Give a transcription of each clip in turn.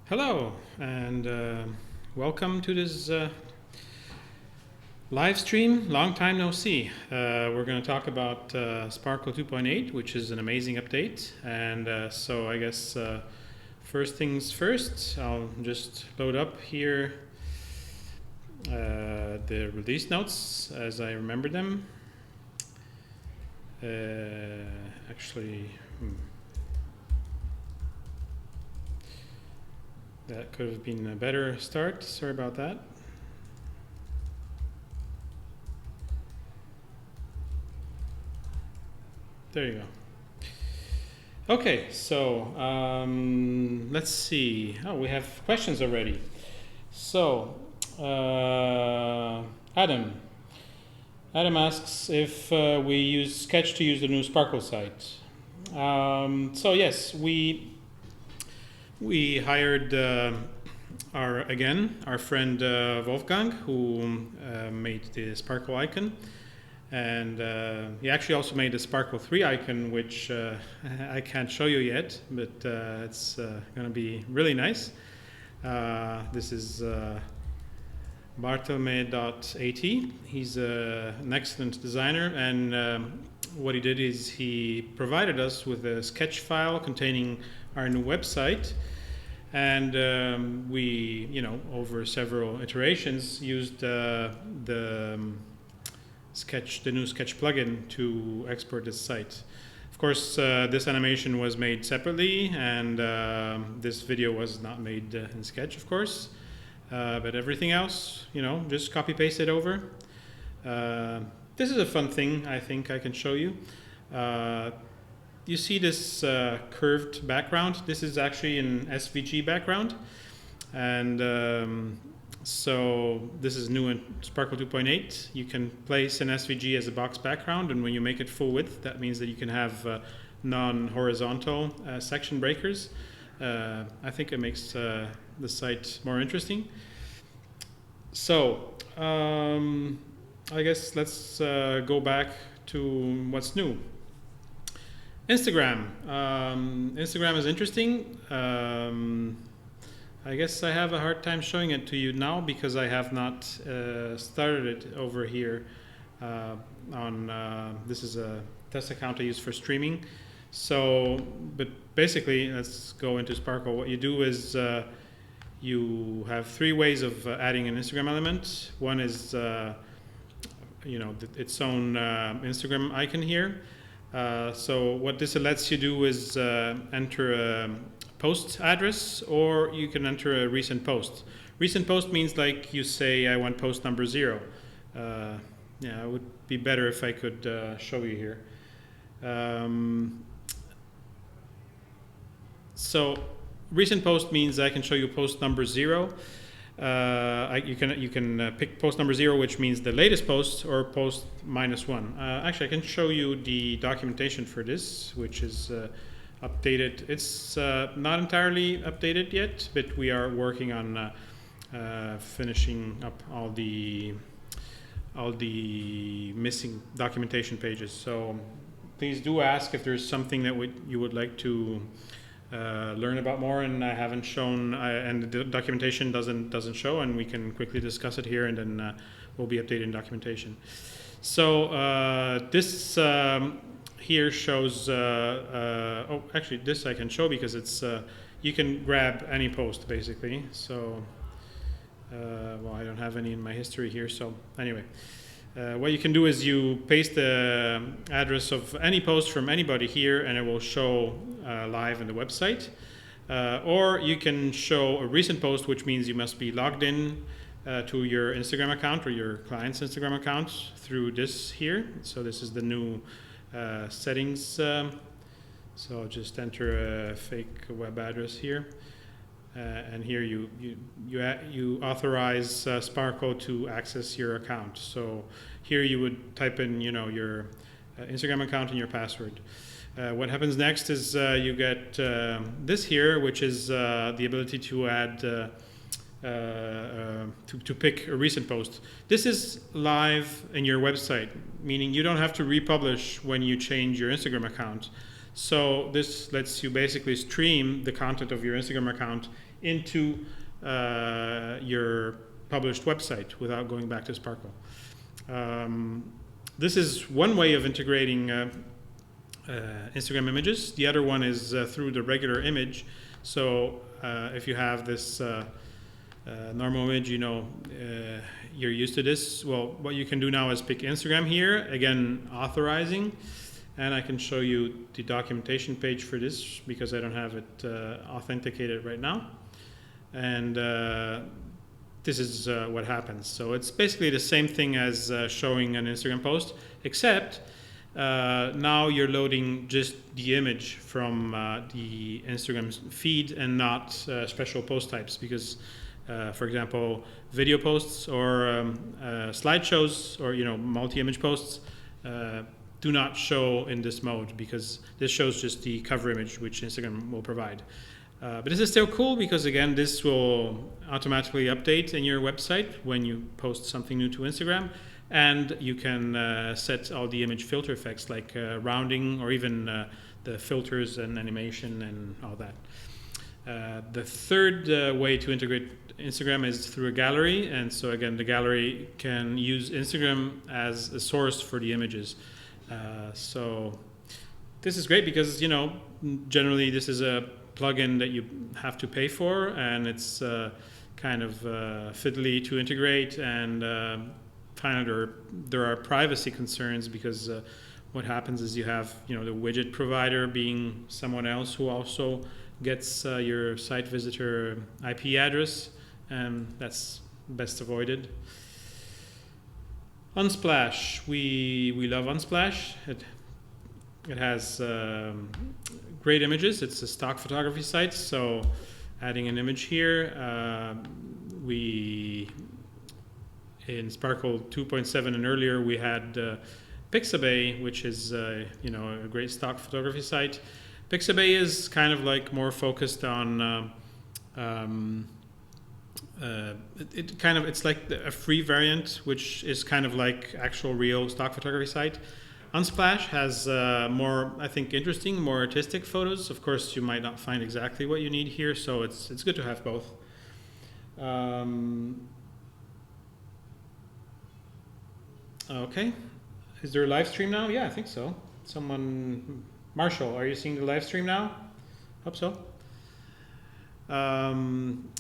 Hello, and welcome to this live stream. Long time no see. We're going to talk about Sparkle 2.8, which is an amazing update. And so I guess first things first, I'll just load up here the release notes as I remember them. Actually, that could have been a better start. Sorry about that. There you go. Okay, so let's see. Oh, we have questions already. So, Adam asks if we use Sketch to use the new Sparkle site. So yes, we hired our friend Wolfgang, who made the Sparkle icon, and he actually also made the Sparkle 3 icon, which I can't show you yet, but it's going to be really nice. This is Bartolome.at. He's an excellent designer, and what he did is he provided us with a sketch file containing our new website, and we, over several iterations, used the new Sketch plugin to export this site. Of course, this animation was made separately, and this video was not made in Sketch, of course. But everything else, just copy paste it over. This is a fun thing I think I can show you. You see this curved background. This is actually an SVG background. And so this is new in Sparkle 2.8. You can place an SVG as a box background, and when you make it full width, that means that you can have non-horizontal section breakers. I think it makes the site more interesting. So I guess let's go back to what's new. Instagram. Instagram is interesting. I guess I have a hard time showing it to you now because I have not started it over here this is a test account I use for streaming. So, but basically, let's go into Sparkle. What you do is you have three ways of adding an Instagram element. One is, its own Instagram icon here. So what this lets you do is enter a post address, or you can enter a recent post. Recent post means like you say, I want post number 0. It would be better if I could show you here. So recent post means I can show you post number 0. You can pick post number 0, which means the latest post, or post -1. Actually, I can show you the documentation for this, which is updated. It's not entirely updated yet, but we are working on finishing up all the missing documentation pages. So please do ask if there's something that you would like to learn about more, and I haven't shown, and the documentation doesn't show, and we can quickly discuss it here, and then we'll be updating documentation. So this here shows. Actually, this I can show because it's you can grab any post basically. So I don't have any in my history here. So anyway. What you can do is you paste the address of any post from anybody here, and it will show live in the website. Or you can show a recent post, which means you must be logged in to your Instagram account or your client's Instagram account through this here. So this is the new settings. So just enter a fake web address here. And here you authorize Sparkle to access your account. So here you would type in your Instagram account and your password. What happens next is you get this here, which is the ability to add to pick a recent post. This is live in your website, meaning you don't have to republish when you change your Instagram account. So this lets you basically stream the content of your Instagram account into your published website without going back to Sparkle. This is one way of integrating Instagram images. The other one is through the regular image. So if you have this normal image, you're used to this. Well, what you can do now is pick Instagram here, again, authorizing. And I can show you the documentation page for this because I don't have it authenticated right now. And this is what happens. So it's basically the same thing as showing an Instagram post, except now you're loading just the image from the Instagram feed and not special post types because, for example, video posts or slideshows or multi-image posts do not show in this mode because this shows just the cover image which Instagram will provide. But this is still cool because, again, this will automatically update in your website when you post something new to Instagram. And you can set all the image filter effects like rounding or even the filters and animation and all that. The third way to integrate Instagram is through a gallery. And so, again, the gallery can use Instagram as a source for the images. So this is great because, generally this is a plugin that you have to pay for, and it's kind of fiddly to integrate, and finally there are privacy concerns because what happens is you have the widget provider being someone else who also gets your site visitor IP address, and that's best avoided. Unsplash, we love Unsplash. It has great images. It's a stock photography site, so adding an image here, in Sparkle 2.7 and earlier we had Pixabay, which is a great stock photography site. Pixabay is kind of like more focused on it's like a free variant, which is kind of like actual real stock photography site. Unsplash has more, I think, interesting, more artistic photos. Of course, you might not find exactly what you need here, so it's good to have both. Okay, is there a live stream now? Yeah, I think so. Marshall, are you seeing the live stream now? Hope so.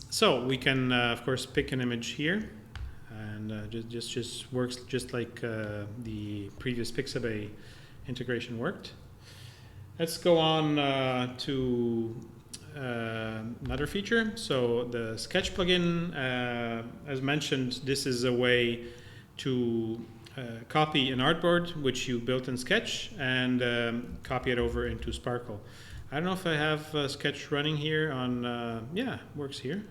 So we can, of course, pick an image here, and just works just like the previous Pixabay integration worked. Let's go on to another feature. So the Sketch plugin, as mentioned, this is a way to copy an artboard which you built in Sketch and copy it over into Sparkle. I don't know if I have Sketch running here on, yeah, works here.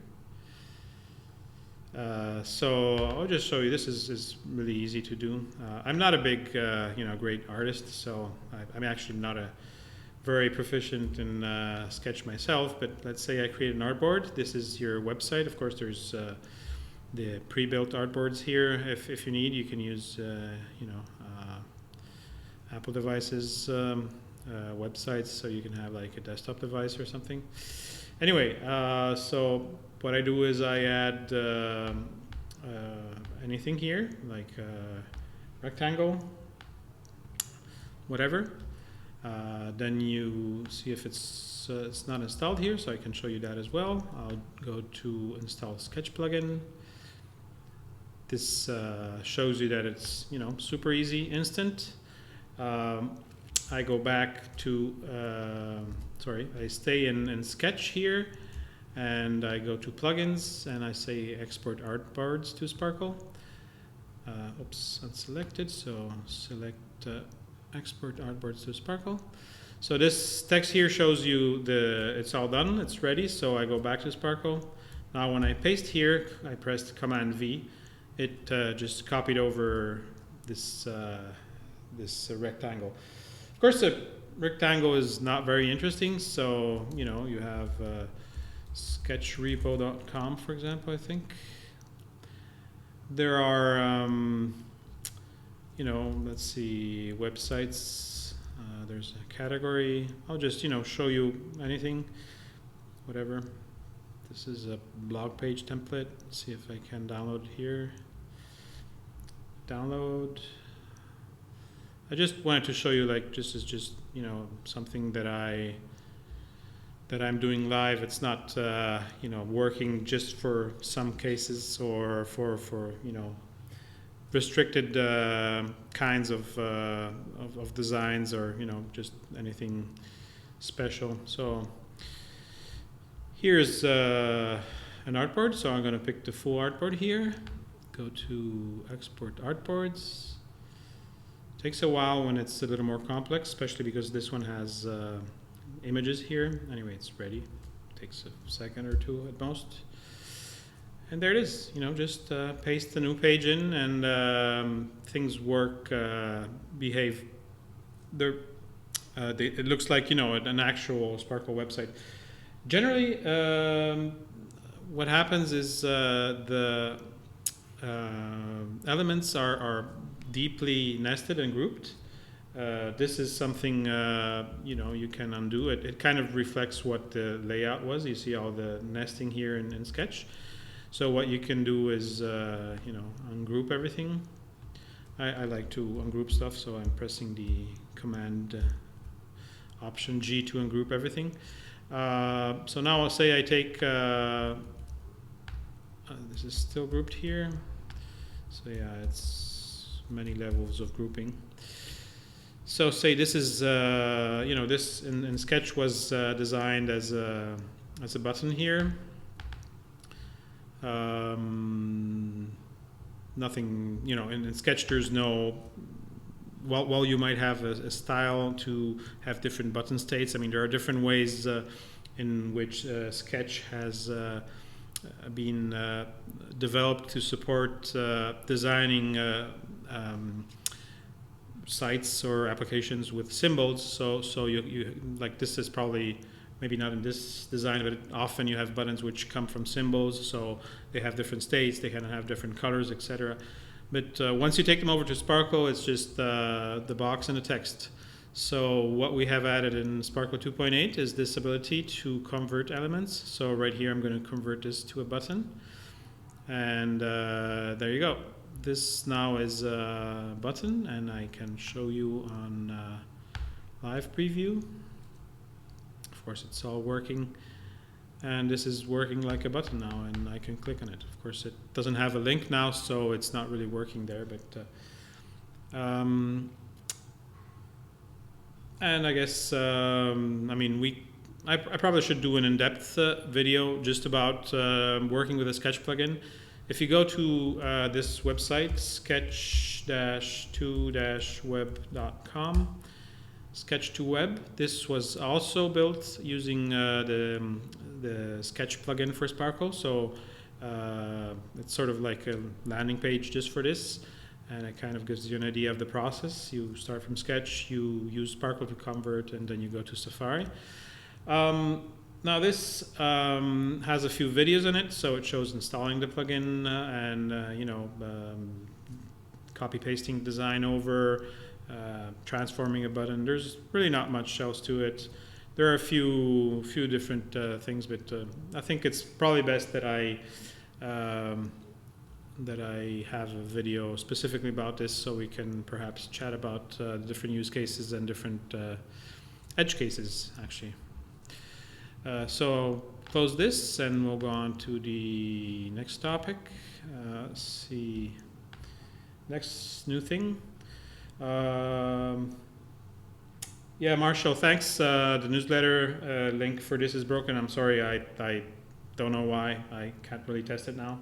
So I'll just show you. This is really easy to do. I'm not a big, great artist, so I'm actually not a very proficient in Sketch myself. But let's say I create an artboard. This is your website. Of course, there's the pre-built artboards here. If you need, you can use, Apple devices. Websites, so you can have like a desktop device or something. Anyway, so what I do is I add anything here, like rectangle, whatever. Then you see if it's not installed here, so I can show you that as well. I'll go to install Sketch plugin. This shows you that it's super easy, instant. I go back to, I stay in Sketch here, and I go to plugins, and I say export artboards to Sparkle. Oops, unselected, so select export artboards to Sparkle. So this text here shows you it's all done, it's ready, so I go back to Sparkle. Now when I paste here, I pressed Command V, it just copied over this rectangle. Of course, the rectangle is not very interesting, so you have sketchrepo.com, for example. I think there are let's see, websites there's a category. I'll just, show you anything, whatever. This is a blog page template. Let's see if I can download here. Download. I just wanted to show you, like, this is just, something that I'm doing live. It's not, working just for some cases or for restricted kinds of designs, or just anything special. So here's an artboard. So I'm going to pick the full artboard here. Go to export artboards. Takes a while when it's a little more complex, especially because this one has images here. Anyway, it's ready. Takes a second or two at most. And there it is. Just paste the new page in, and things work, behave. It looks like an actual Sparkle website. Generally, what happens is the elements are deeply nested and grouped. This is something you can undo. It kind of reflects what the layout was. You see all the nesting here in Sketch. So what you can do is ungroup everything. I like to ungroup stuff, so I'm pressing the Command Option G to ungroup everything. So now I'll say I take this is still grouped here. So yeah, it's many levels of grouping. So say this is this in Sketch was designed as a button here. Nothing, in Sketch there's no, while you might have a style to have different button states. I mean, there are different ways in which Sketch has been developed to support designing sites or applications with symbols. So you like, this is probably maybe not in this design, but often you have buttons which come from symbols, so they have different states, they can have different colors, etc. But once you take them over to Sparkle, it's just the box and the text. So what we have added in Sparkle 2.8 is this ability to convert elements. So right here I'm going to convert this to a button, and there you go. This now is a button, and I can show you on live preview. Of course, it's all working, and this is working like a button now, and I can click on it. Of course, it doesn't have a link now, so it's not really working there, but and I guess I probably should do an in-depth video just about working with a Sketch plugin. If you go to this website, sketch-2-web.com, Sketch2Web. This was also built using the Sketch plugin for Sparkle. So it's sort of like a landing page just for this, and it kind of gives you an idea of the process. You start from Sketch, you use Sparkle to convert, and then you go to Safari. Now this has a few videos in it, so it shows installing the plugin and copy pasting design over. Transforming a button. There's really not much else to it. There are a few different things, but I think it's probably best that I have a video specifically about this, so we can perhaps chat about the different use cases and different edge cases, actually. So I'll close this, and we'll go on to the next topic. Let's see. Next new thing. Yeah, Marshall, thanks. The newsletter link for this is broken. I'm sorry, I don't know why. I can't really test it now.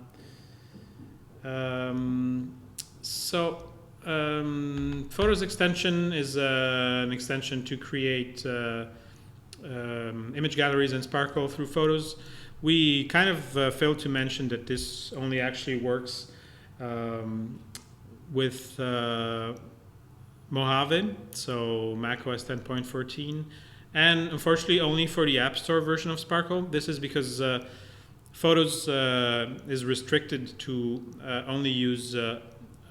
Photos extension is an extension to create image galleries in Sparkle through Photos. We kind of failed to mention that this only actually works with Mojave, so macOS 10.14, and unfortunately only for the App Store version of Sparkle. This is because Photos is restricted to only use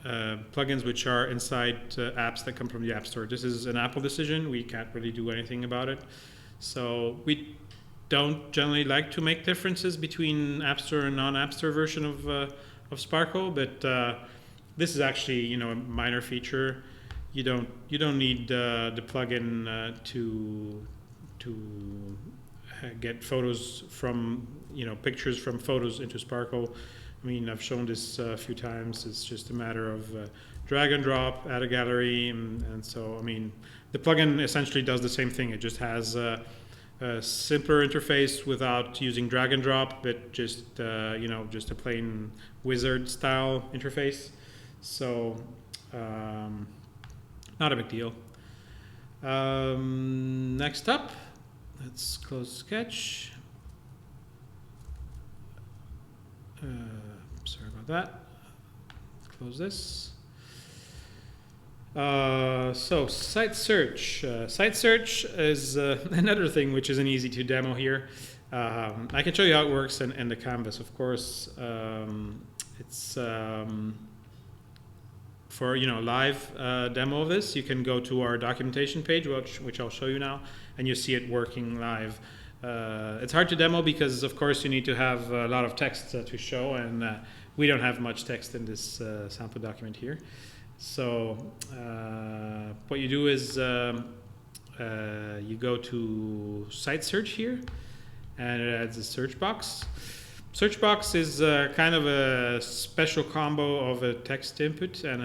plugins which are inside apps that come from the App Store. This is an Apple decision. We can't really do anything about it. So we don't generally like to make differences between App Store and non-App Store version of Sparkle, but this is actually a minor feature. You don't need the plugin to get photos from pictures from photos into Sparkle. I mean, I've shown this a few times. It's just a matter of drag and drop, add a gallery, and so, I mean, the plugin essentially does the same thing. It just has a simpler interface without using drag and drop, but just just a plain wizard style interface. So not a big deal. Next up, let's close Sketch. Sorry about that. Close this. So site search. Site search is another thing which isn't easy to demo here. I can show you how it works in the canvas, of course. It's for live demo of this. You can go to our documentation page, which I'll show you now, and you see it working live. It's hard to demo because, of course, you need to have a lot of text to show, and we don't have much text in this sample document here. So what you do is you go to Site Search here, and it adds a search box. Search box is kind of a special combo of a text input and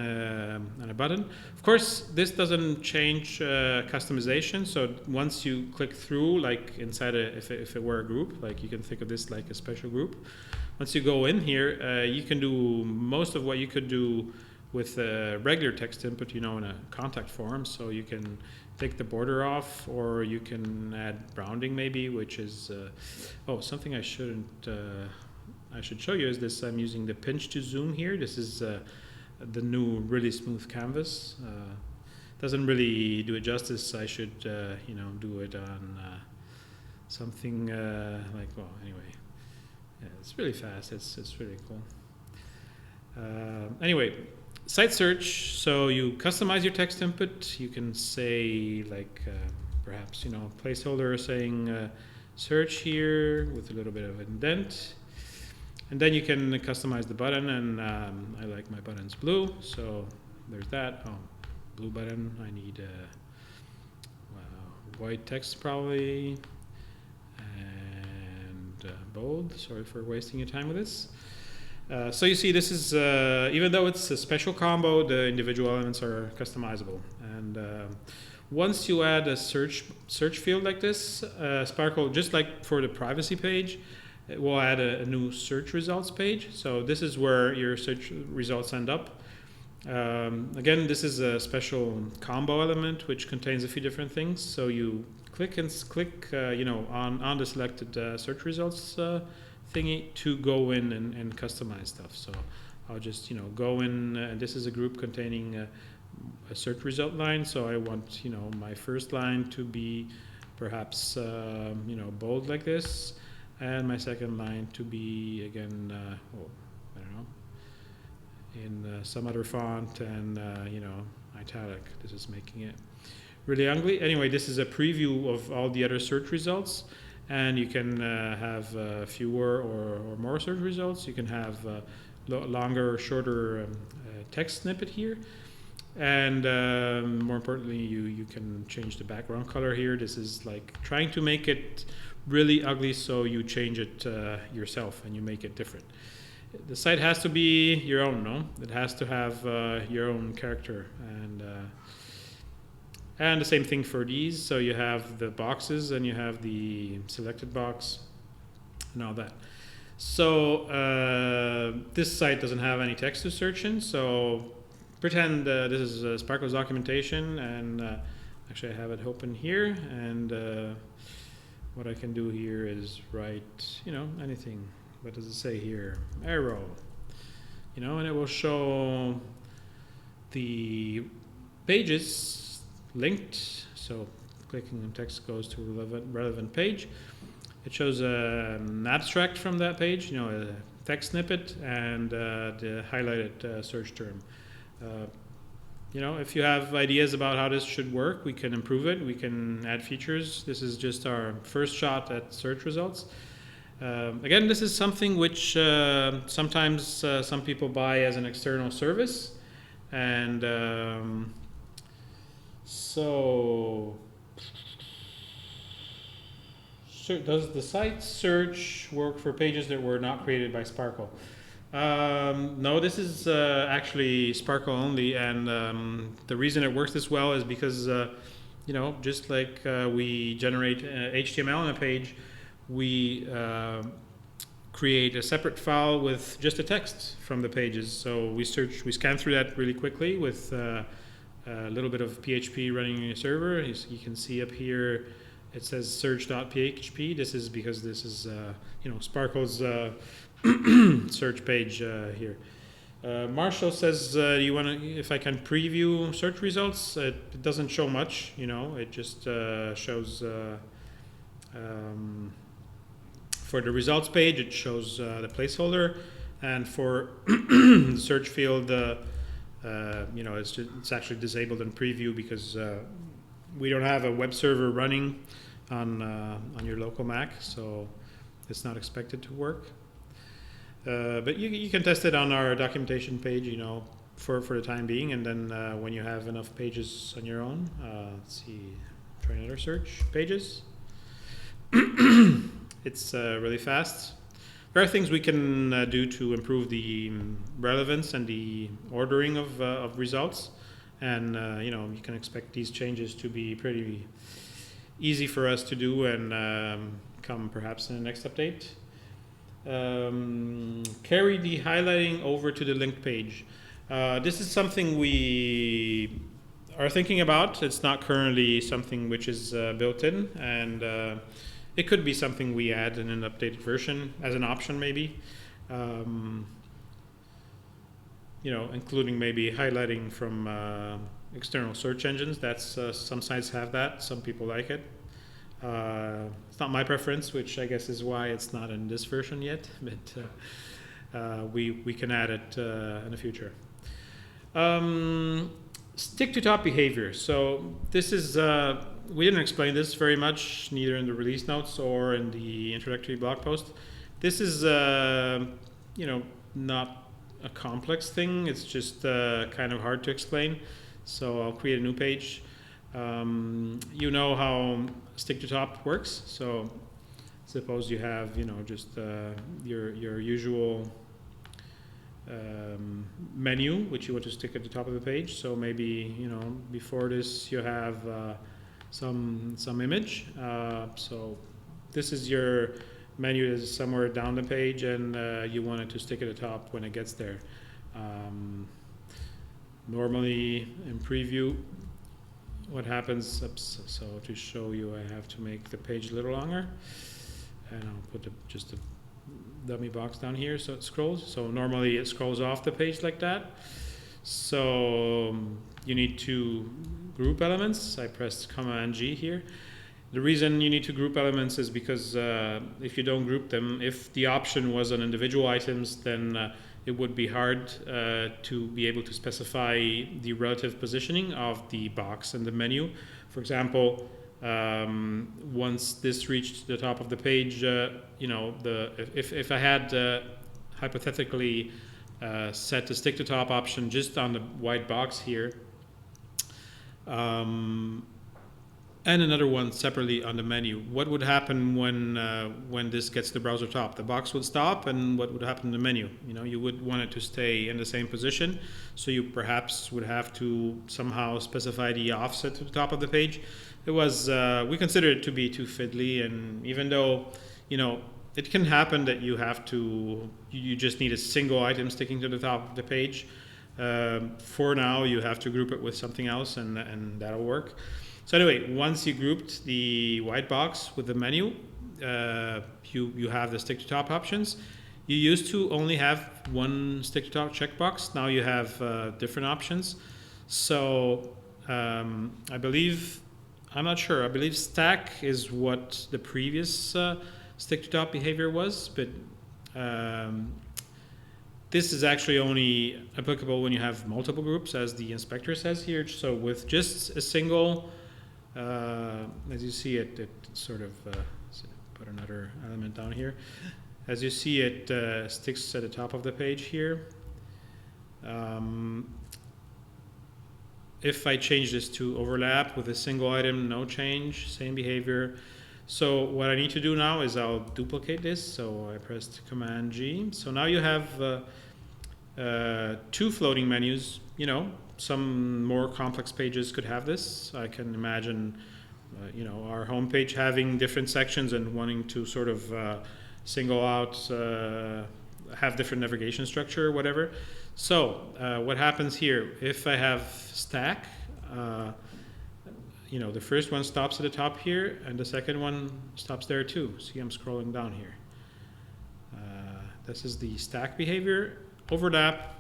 a button. Of course, this doesn't change customization. So once you click through, like inside if it were a group, like you can think of this like a special group. Once you go in here, you can do most of what you could do with a regular text input, in a contact form. So you can take the border off, or you can add rounding maybe, which is something I should show you is this. I'm using the pinch to zoom here. This is the new really smooth canvas. Doesn't really do it justice. I should do it on something like, well, anyway, yeah, it's really fast. It's really cool. Anyway, site search. So you customize your text input. You can say like perhaps placeholder saying search here with a little bit of indent, and then you can customize the button. And I like my buttons blue, so there's that. Blue button. I need white text probably, and bold. Sorry for wasting your time with this. So you see, this is, even though it's a special combo, the individual elements are customizable. And once you add a search field like this, Sparkle, just like for the privacy page, it will add a new search results page. So this is where your search results end up. Again, this is a special combo element which contains a few different things. So you click on the selected search results thingy to go in and customize stuff. So I'll just go in, and this is a group containing a search result line. So I want my first line to be perhaps bold like this, and my second line to be again I don't know, in some other font, and italic. This is making it really ugly. Anyway, this is a preview of all the other search results. And you can have fewer or more search results. You can have longer or shorter text snippet here. And more importantly, you can change the background color here. This is like trying to make it really ugly, so you change it yourself and you make it different. The site has to be your own, no? It has to have your own character. And the same thing for these. So you have the boxes, and you have the selected box and all that. So this site doesn't have any text to search in. So pretend this is Sparkle's documentation, and actually I have it open here. And what I can do here is write, anything. What does it say here? Arrow. And it will show the pages linked. So clicking on text goes to a relevant page. It shows an abstract from that page, a text snippet, and the highlighted search term. If you have ideas about how this should work, we can improve it. We can add features. This is just our first shot at search results. Again, this is something which sometimes some people buy as an external service. And does the site search work for pages that were not created by Sparkle? No, this is actually Sparkle only, and the reason it works this well is because just like we generate HTML on a page, we create a separate file with just the text from the pages. So we scan through that really quickly with a little bit of PHP running in a server. You can see up here it says search.php. This is because this is Sparkle's search page here. Marshall says, if I can preview search results? It doesn't show much, it just shows for the results page, it shows the placeholder, and for the search field, it's actually disabled in preview because we don't have a web server running on your local Mac, so it's not expected to work. But you can test it on our documentation page, for the time being, and then when you have enough pages on your own, let's see, try another search, pages. It's really fast. There are things we can do to improve the relevance and the ordering of results, and you can expect these changes to be pretty easy for us to do and come perhaps in the next update. Carry the highlighting over to the linked page. This is something we are thinking about. It's not currently something which is built in, and it could be something we add in an updated version as an option, maybe. Including maybe highlighting from external search engines. That's some sites have that. Some people like it. It's not my preference, which I guess is why it's not in this version yet. But we can add it in the future. Stick to top behavior. So this is we didn't explain this very much, neither in the release notes or in the introductory blog post. This is not a complex thing. It's just kind of hard to explain. So I'll create a new page. You know how stick to top works. So suppose you have just your usual menu which you want to stick at the top of the page. So maybe before this you have some image. So this is your menu is somewhere down the page, and you want it to stick at the top when it gets there. Normally in preview, what happens, so to show you, I have to make the page a little longer, and I'll put just a dummy box down here so it scrolls. So normally it scrolls off the page like that. So you need to group elements. I pressed Command G here. The reason you need to group elements is because if you don't group them, if the option was on individual items, then it would be hard to be able to specify the relative positioning of the box and the menu. For example, once this reached the top of the page, if I had hypothetically set the stick to top option just on the white box here, and another one separately on the menu, what would happen when this gets the browser top? The box would stop, and what would happen to the menu? You would want it to stay in the same position, so you perhaps would have to somehow specify the offset to the top of the page. It was we considered it to be too fiddly, and even though it can happen that you just need a single item sticking to the top of the page. For now, you have to group it with something else, and that'll work. So anyway, once you grouped the white box with the menu, you have the stick to top options. You used to only have one stick to top checkbox. Now you have different options. So I believe stack is what the previous stick to top behavior was, but This is actually only applicable when you have multiple groups, as the inspector says here. So with just a single, as you see it sort of, put another element down here. As you see, it sticks at the top of the page here. If I change this to overlap with a single item, no change, same behavior. So what I need to do now is I'll duplicate this. So I pressed Command G. So now you have two floating menus. You know, some more complex pages could have this. I can imagine, you know, our homepage having different sections and wanting to sort of single out, have different navigation structure or whatever. So what happens here, if I have stack, you know, the first one stops at the top here and the second one stops there too. See, I'm scrolling down here. This is the stack behavior. Overlap,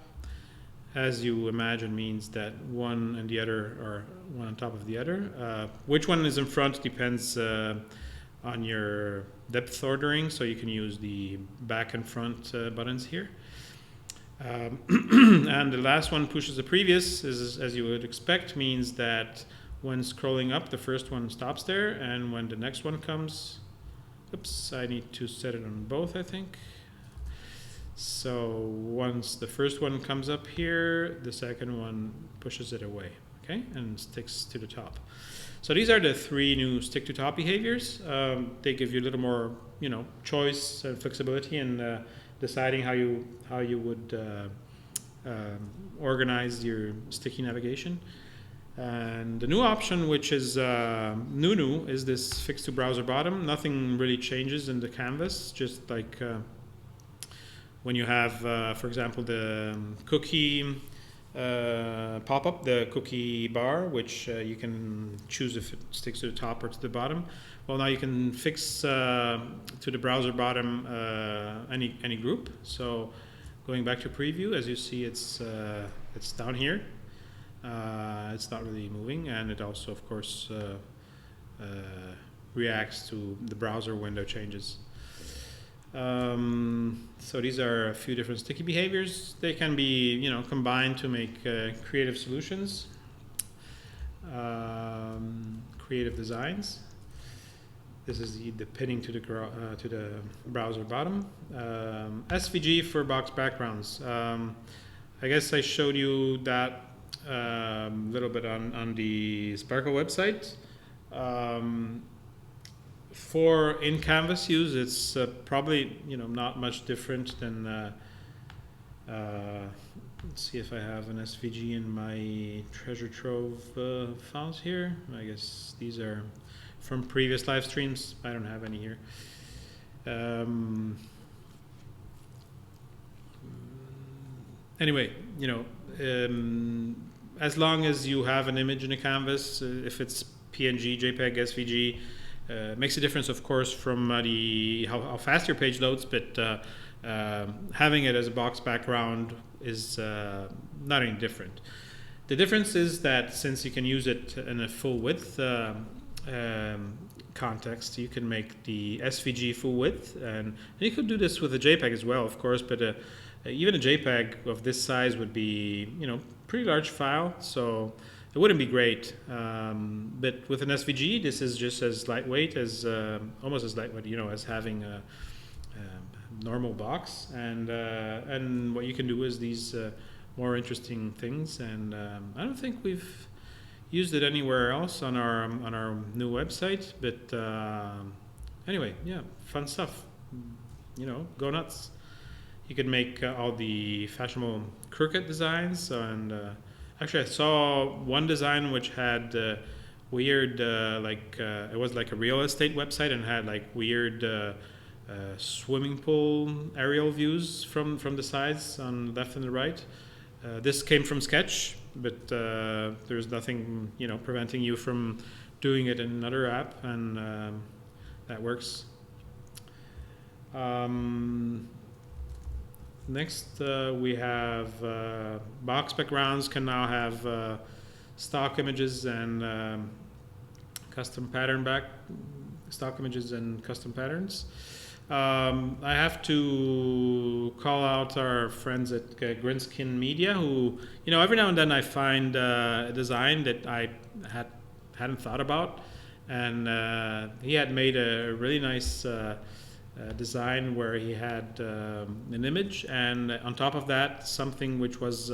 as you imagine, means that one and the other are one on top of the other. Which one is in front depends on your depth ordering, so you can use the back and front buttons here. And the last one pushes the previous, as you would expect, means that when scrolling up, the first one stops there, and when the next one comes, oops, I need to set it on both, I think. So once the first one comes up here, the second one pushes it away, okay, and sticks to the top. So these are the three new stick to top behaviors. They give you a little more, you know, choice and flexibility in deciding how you would organize your sticky navigation. And the new option, which is new, is this fix to browser bottom. Nothing really changes in the canvas, just like when you have, for example, the cookie pop-up, the cookie bar, which you can choose if it sticks to the top or to the bottom. Well, now you can fix to the browser bottom any group. So going back to preview, as you see, it's down here. It's not really moving, and it also, of course, reacts to the browser window changes. So these are a few different sticky behaviors. They can be, you know, combined to make creative solutions, creative designs. This is the pinning to the browser bottom. SVG for box backgrounds. I guess I showed you that a little bit on the Sparkle website. For in-canvas use, it's probably, you know, not much different than, let's see if I have an SVG in my treasure trove files here. I guess these are from previous live streams. I don't have any here. Anyway, you know, as long as you have an image in a canvas, if it's PNG, JPEG, SVG, makes a difference, of course, from how fast your page loads, but having it as a box background is not any different. The difference is that since you can use it in a full width context, you can make the SVG full width, and you could do this with a JPEG as well, of course, but even a JPEG of this size would be, you know, pretty large file, so it wouldn't be great. But with an SVG, this is just as lightweight as, almost as lightweight, you know, as having a normal box. And what you can do is these more interesting things. And I don't think we've used it anywhere else on our new website. But anyway, yeah, fun stuff. You know, go nuts. You can make all the fashionable crooked designs, and actually I saw one design which had weird, it was like a real estate website and had like weird swimming pool aerial views from the sides on the left and the right. This came from Sketch, but there's nothing, you know, preventing you from doing it in another app, and that works. Next, we have box backgrounds can now have stock images and custom pattern stock images and custom patterns. I have to to call out our friends at Grinskin Media, who, every now and then I find a design that I hadn't thought about, and he had made a really nice design where he had an image, and on top of that something which was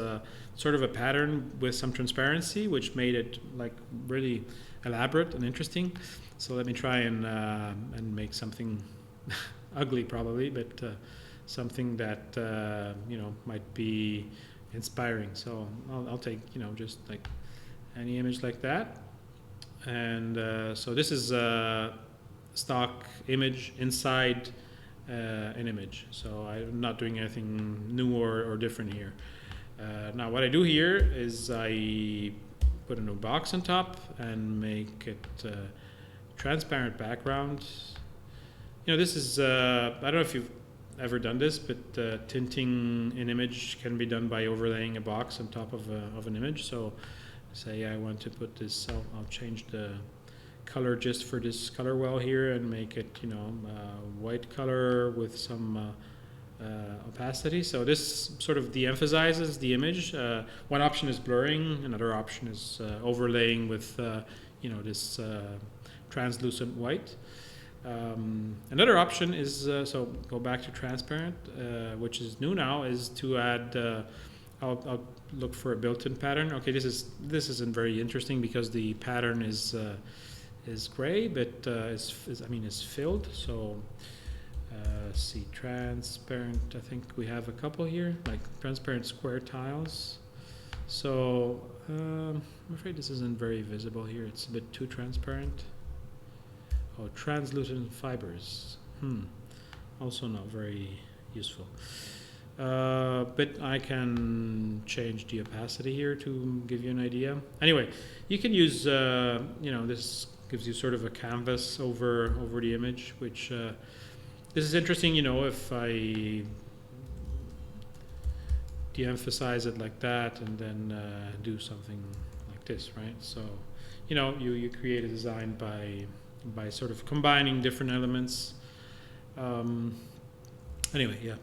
sort of a pattern with some transparency, which made it like really elaborate and interesting. So let me try and make something ugly probably, but something that might be inspiring. So I'll take just like any image like that, and so this is stock image inside an image. So I'm not doing anything new or different here. Now what I do here is I put a new box on top and make it transparent background. This is, I don't know if you've ever done this, but tinting an image can be done by overlaying a box on top of an image. So say I want to put this, I'll change the color just for this color well here and make it white color with some opacity. So this sort of de-emphasizes the image. One option is blurring, another option is overlaying with this translucent white. Another option is so go back to transparent, which is new now, is to add I'll look for a built-in pattern. Okay, this isn't very interesting because the pattern is gray, but is filled. So see, transparent. I think we have a couple here, like transparent square tiles. So I'm afraid this isn't very visible here. It's a bit too transparent. Oh, translucent fibers. Also not very useful. But I can change the opacity here to give you an idea. Anyway, you can use, this gives you sort of a canvas over the image, which this is interesting, if I de-emphasize it like that and then do something like this, right? So, you create a design by sort of combining different elements. Anyway, yeah.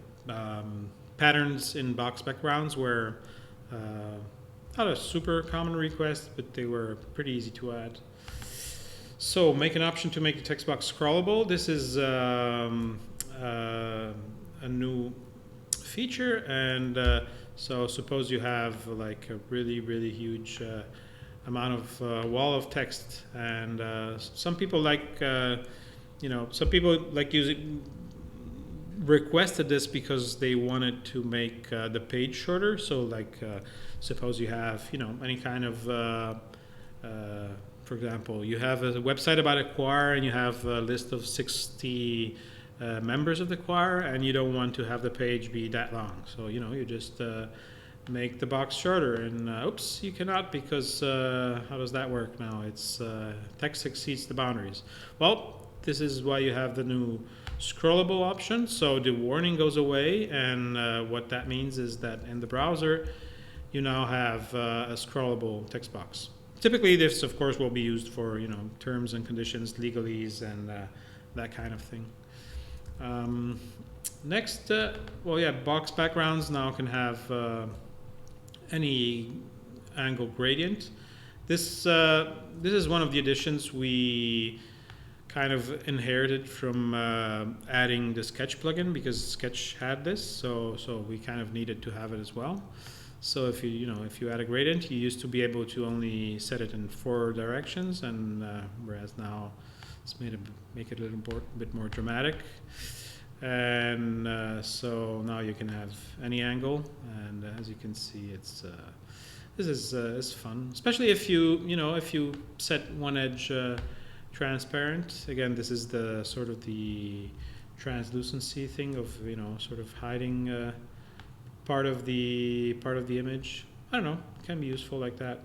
Patterns in box backgrounds were not a super common request, but they were pretty easy to add. So make an option to make the text box scrollable. This is a new feature, and so suppose you have like a really huge amount of wall of text, and some people like using requested this because they wanted to make the page shorter. So like suppose you have any kind of for example, you have a website about a choir and you have a list of 60 members of the choir, and you don't want to have the page be that long. So you just make the box shorter, and oops, you cannot, because how does that work now? It's text exceeds the boundaries. Well, this is why you have the new scrollable option. So the warning goes away, and what that means is that in the browser you now have a scrollable text box. Typically this of course will be used for terms and conditions, legalese, and that kind of thing. Next, box backgrounds now can have any angle gradient. This is one of the additions we kind of inherited from adding the Sketch plugin, because Sketch had this, so we kind of needed to have it as well. So if you add a gradient, you used to be able to only set it in 4 directions, and whereas now it's make it a little bit more dramatic. And so now you can have any angle, and as you can see, it's this is fun, especially if you set one edge transparent. Again, this is the sort of the translucency thing of sort of hiding part of the image. I don't know, it can be useful like that.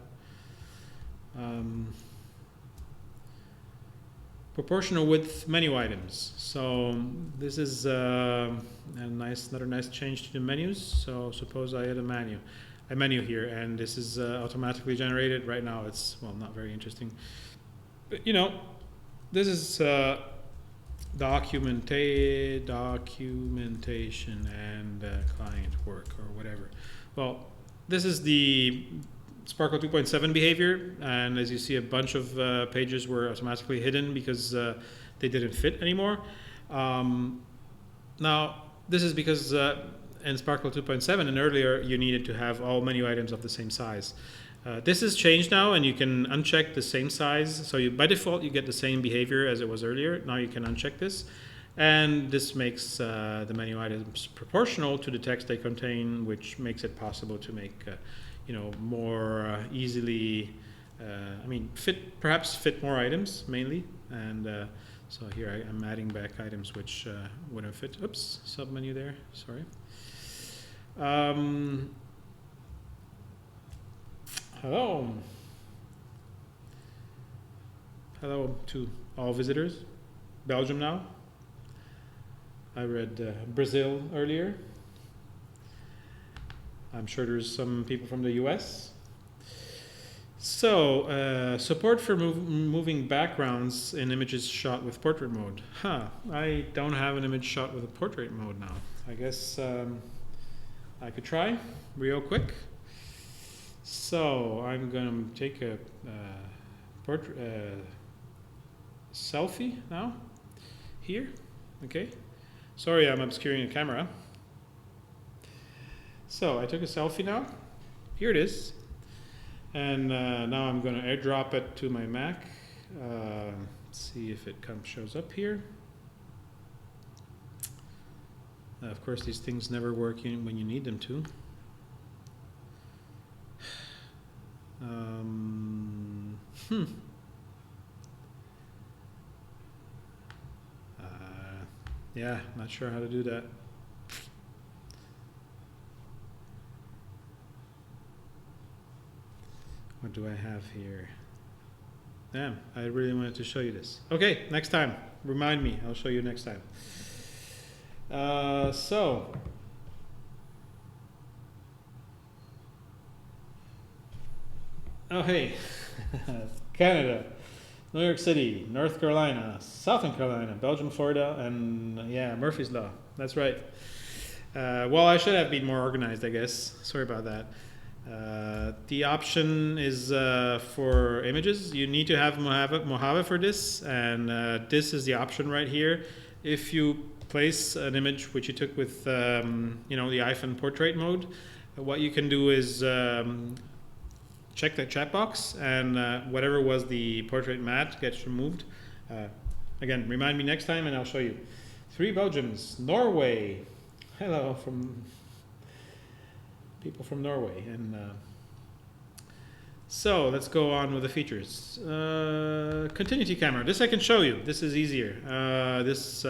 Proportional width menu items. So this is another nice change to the menus. So suppose I add a menu here, and this is automatically generated. Right now it's not very interesting, but this is documentation and client work or whatever. Well, this is the Sparkle 2.7 behavior, and as you see, a bunch of pages were automatically hidden because they didn't fit anymore. Now, this is because in Sparkle 2.7 and earlier, you needed to have all menu items of the same size. This has changed now, and you can uncheck the same size. So by default, you get the same behavior as it was earlier. Now you can uncheck this. And this makes the menu items proportional to the text they contain, which makes it possible to make more easily, perhaps fit more items mainly. And so here I'm adding back items which wouldn't fit. Oops, submenu there, sorry. Hello. Hello to all visitors. Belgium now. I read Brazil earlier. I'm sure there's some people from the US. So, support for moving backgrounds in images shot with portrait mode. I don't have an image shot with a portrait mode now. I guess I could try real quick. So, I'm gonna take a selfie now, here, okay? Sorry, I'm obscuring the camera. So I took a selfie now. Here it is. And now I'm going to airdrop it to my Mac. See if it shows up here. Of course, these things never work when you need them to. Yeah, not sure how to do that. What do I have here? Damn, I really wanted to show you this. Okay, next time. Remind me, I'll show you next time. Oh, hey, Canada, New York City, North Carolina, Southern Carolina, Belgium, Florida, and yeah, Murphy's Law. That's right. Well, I should have been more organized, I guess. Sorry about that. The option is for images. You need to have Mojave for this, and this is the option right here. If you place an image which you took with the iPhone portrait mode, what you can do is check the chat box, and whatever was the portrait matte gets removed. Again, remind me next time and I'll show you. 3 Belgians, Norway. Hello from people from Norway. And so let's go on with the features. Continuity camera. This I can show you. This is easier. This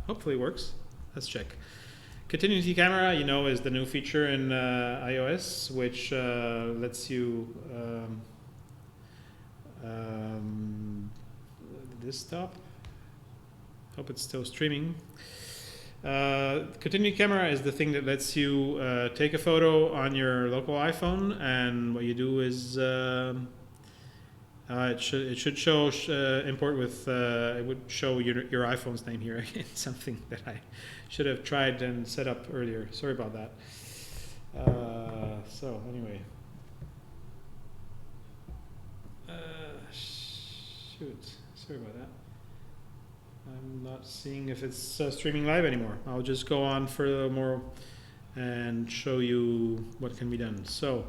hopefully works. Let's check. Continuity camera, is the new feature in iOS, which lets you this stop. Hope it's still streaming. Continuity camera is the thing that lets you take a photo on your local iPhone, and what you do is it should show import with it would show your iPhone's name here. It's something that I should have tried and set up earlier. Sorry about that. So anyway, shoot, sorry about that. I'm not seeing if it's streaming live anymore. I'll just go on furthermore and show you what can be done. So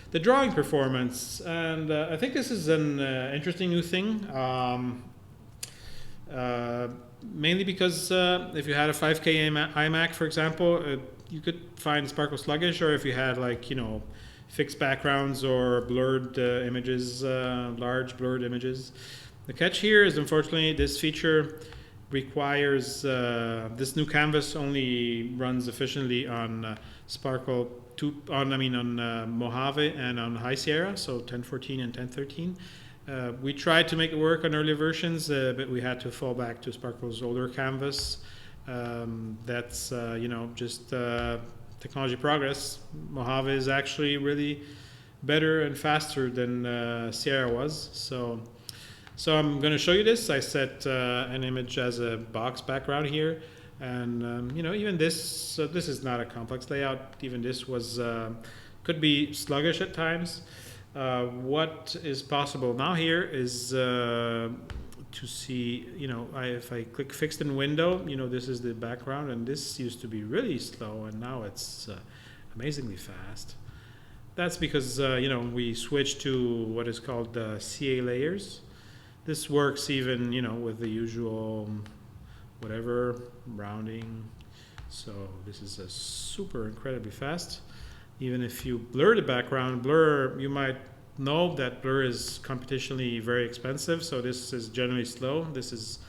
the drawing performance, and I think this is an interesting new thing, mainly because if you had a 5K iMac, for example, you could find Sparkle sluggish, or if you had fixed backgrounds or blurred images, large blurred images. The catch here is, unfortunately, this feature requires this new canvas only runs efficiently on Sparkle 2 on Mojave and on High Sierra, so 1014 and 1013. We tried to make it work on earlier versions, but we had to fall back to Sparkle's older canvas. That's just technology progress. Mojave is actually really better and faster than Sierra was. So So I'm going to show you this. I set an image as a box background here. And, even this, this is not a complex layout. Even this was, could be sluggish at times. What is possible now here is to see, if I click fixed in window, this is the background, and this used to be really slow, and now it's amazingly fast. That's because, we switched to what is called CA layers. This works even, with the usual whatever rounding. So this is a super incredibly fast. Even if you blur the background, you might know that blur is computationally very expensive, so this is generally slow. This is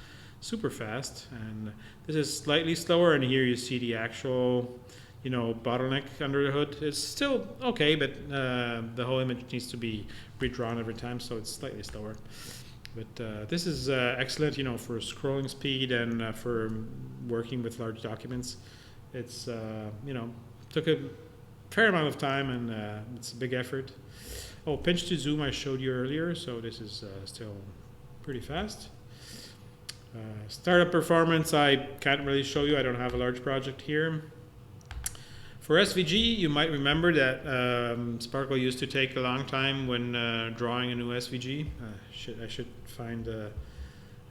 super fast, and this is slightly slower, and here you see the actual bottleneck under the hood. It's still okay, but the whole image needs to be redrawn every time, so it's slightly slower. But this is excellent, for scrolling speed and for working with large documents. It's, took a fair amount of time, and it's a big effort. Oh, pinch to zoom I showed you earlier, so this is still pretty fast. Startup performance I can't really show you. I don't have a large project here. For SVG, you might remember that Sparkle used to take a long time when drawing a new SVG. I should find an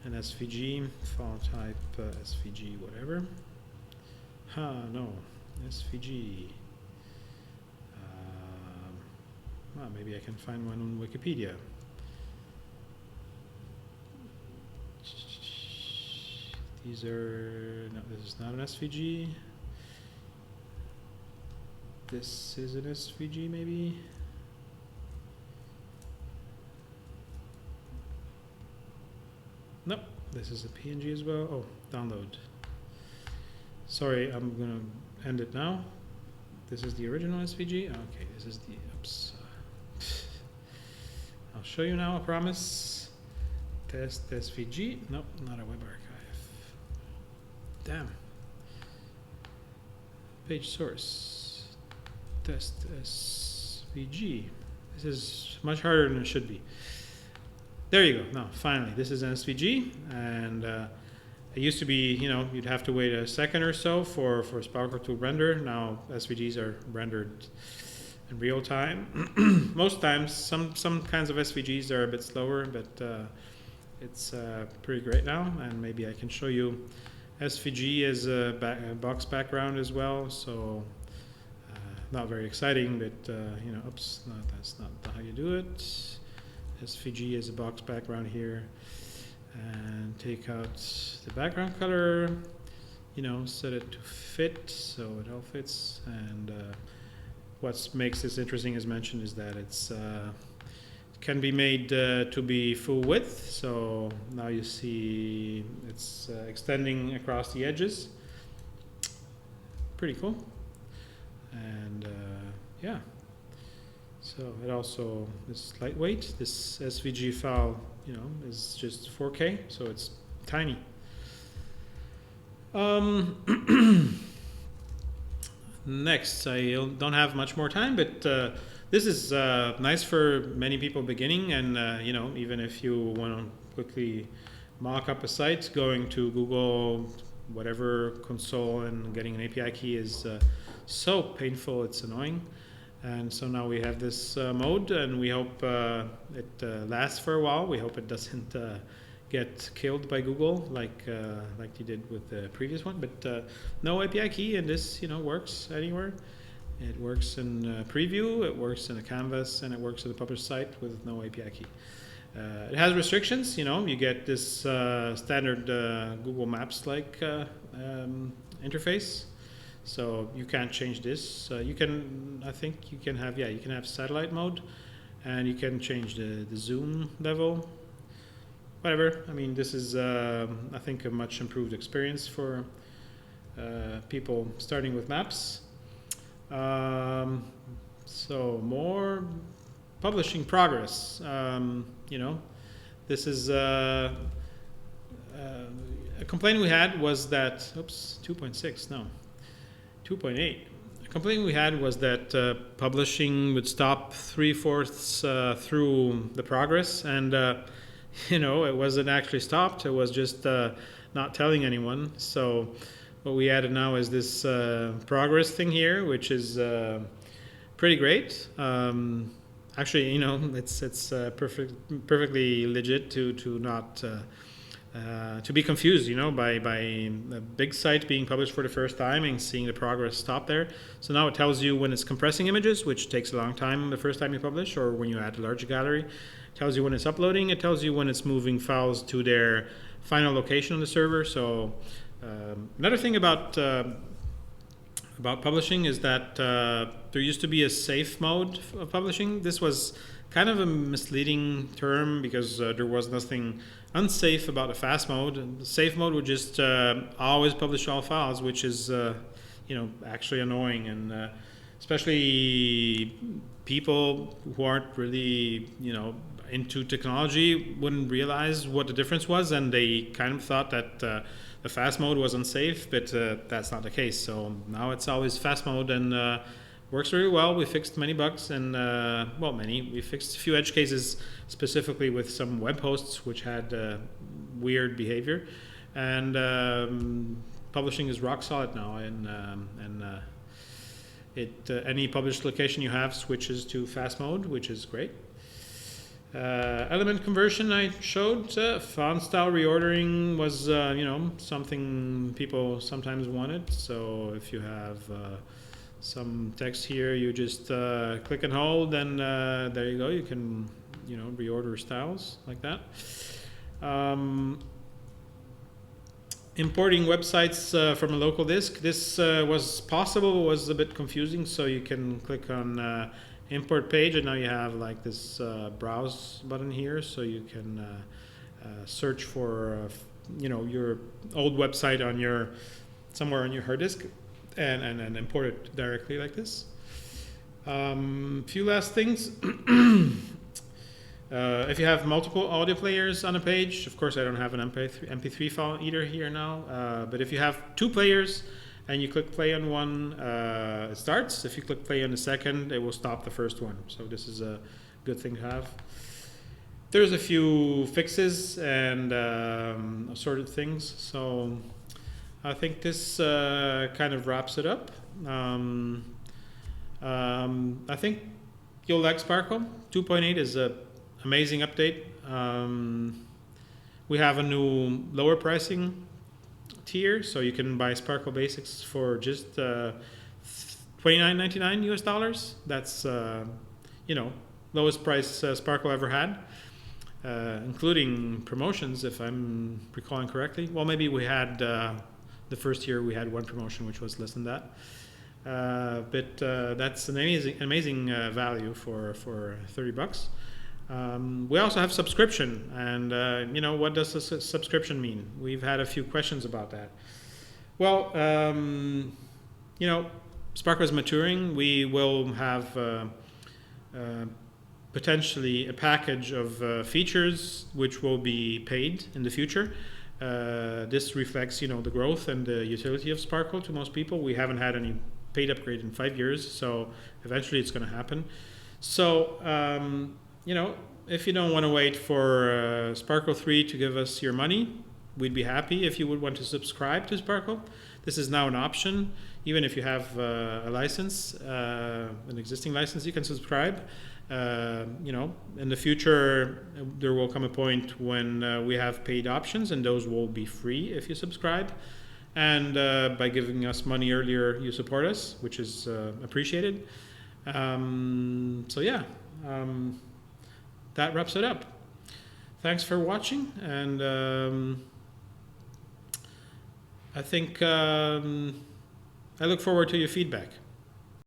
SVG, file type SVG, whatever. No, SVG. Well, maybe I can find one on Wikipedia. These are, no, this is not an SVG. This is an SVG, maybe. Nope, this is a PNG as well. Oh, download. Sorry, I'm gonna end it now. This is the original SVG. Okay, this is the, oops. I'll show you now, I promise. Test SVG. Nope, not a web archive. Damn. Page source. Test SVG. This is much harder than it should be. There you go. Now, finally, this is an SVG, and it used to be, you'd have to wait a second or so for Sparkle to render. Now, SVGs are rendered in real time. Most times, some kinds of SVGs are a bit slower, but it's pretty great now, and maybe I can show you SVG as a box background as well. So. Not very exciting, but oops, no, that's not how you do it. SVG is a box background here, and take out the background color, set it to fit so it all fits. And what makes this interesting, as mentioned, is that it's can be made to be full width. So now you see it's extending across the edges. Pretty cool. And yeah, so it also is lightweight. This SVG file, is just 4K, so it's tiny. Next, I don't have much more time, but this is nice for many people beginning, and even if you want to quickly mock up a site, going to Google whatever console and getting an API key is so painful, it's annoying. And so now we have this mode, and we hope it lasts for a while. We hope it doesn't get killed by Google like you did with the previous one. But no API key, and this works anywhere. It works in preview, it works in a canvas, and it works in the published site with no API key. It has restrictions. You get this standard Google Maps like interface. So you can't change this. You can, I think you can have, you can have satellite mode, and you can change the zoom level. Whatever. I mean, this is, I think, a much improved experience for people starting with maps. So more publishing progress. This is a complaint we had was that, oops, 2.6, no. 2.8. A complaint we had was that publishing would stop 3/4 through the progress, and it wasn't actually stopped. It was just not telling anyone. So what we added now is this progress thing here, which is pretty great. Actually, it's perfectly legit to not to be confused, by a big site being published for the first time and seeing the progress stop there. So now it tells you when it's compressing images, which takes a long time the first time you publish, or when you add a large gallery. It tells you when it's uploading. It tells you when it's moving files to their final location on the server. So another thing about publishing is that there used to be a safe mode of publishing. This was kind of a misleading term because there was nothing unsafe about the fast mode. The safe mode would just always publish all files, which is actually annoying, and especially people who aren't really into technology wouldn't realize what the difference was, and they kind of thought that the fast mode was unsafe, but that's not the case. So now it's always fast mode, and works really well. We fixed many bugs, and we fixed a few edge cases specifically with some web hosts which had weird behavior, and publishing is rock solid now, and any published location you have switches to fast mode, which is great. Element conversion I showed. Font style reordering was something people sometimes wanted. So if you have some text here, you just click and hold, and there you go. You can reorder styles like that. Importing websites from a local disk. This was possible, was a bit confusing. So you can click on import page, and now you have like this browse button here, so you can search for your old website on somewhere on your hard disk, and import it directly like this. Few last things. If you have multiple audio players on a page, of course I don't have an MP3 file either here now, but if you have two players and you click play on one, it starts. If you click play on the second, it will stop the first one. So this is a good thing to have. There's a few fixes and assorted things. So I think this kind of wraps it up. I think you'll like Sparkle. 2.8 is an amazing update. We have a new lower pricing tier, so you can buy Sparkle Basics for just $29.99 US. That's lowest price Sparkle ever had, including promotions, if I'm recalling correctly. Well, maybe we had the first year we had one promotion which was less than that, but that's an amazing value for $30. We also have subscription, and what does a subscription mean? We've had a few questions about that. Well, Sparkle is maturing. We will have potentially a package of features which will be paid in the future. This reflects, the growth and the utility of Sparkle to most people. We haven't had any paid upgrade in 5 years, so eventually it's going to happen. So, if you don't want to wait for Sparkle 3 to give us your money, we'd be happy if you would want to subscribe to Sparkle. This is now an option. Even if you have a license, an existing license, you can subscribe. In the future, there will come a point when we have paid options, and those will be free if you subscribe. And by giving us money earlier, you support us, which is appreciated. That wraps it up. Thanks for watching, and I think I look forward to your feedback.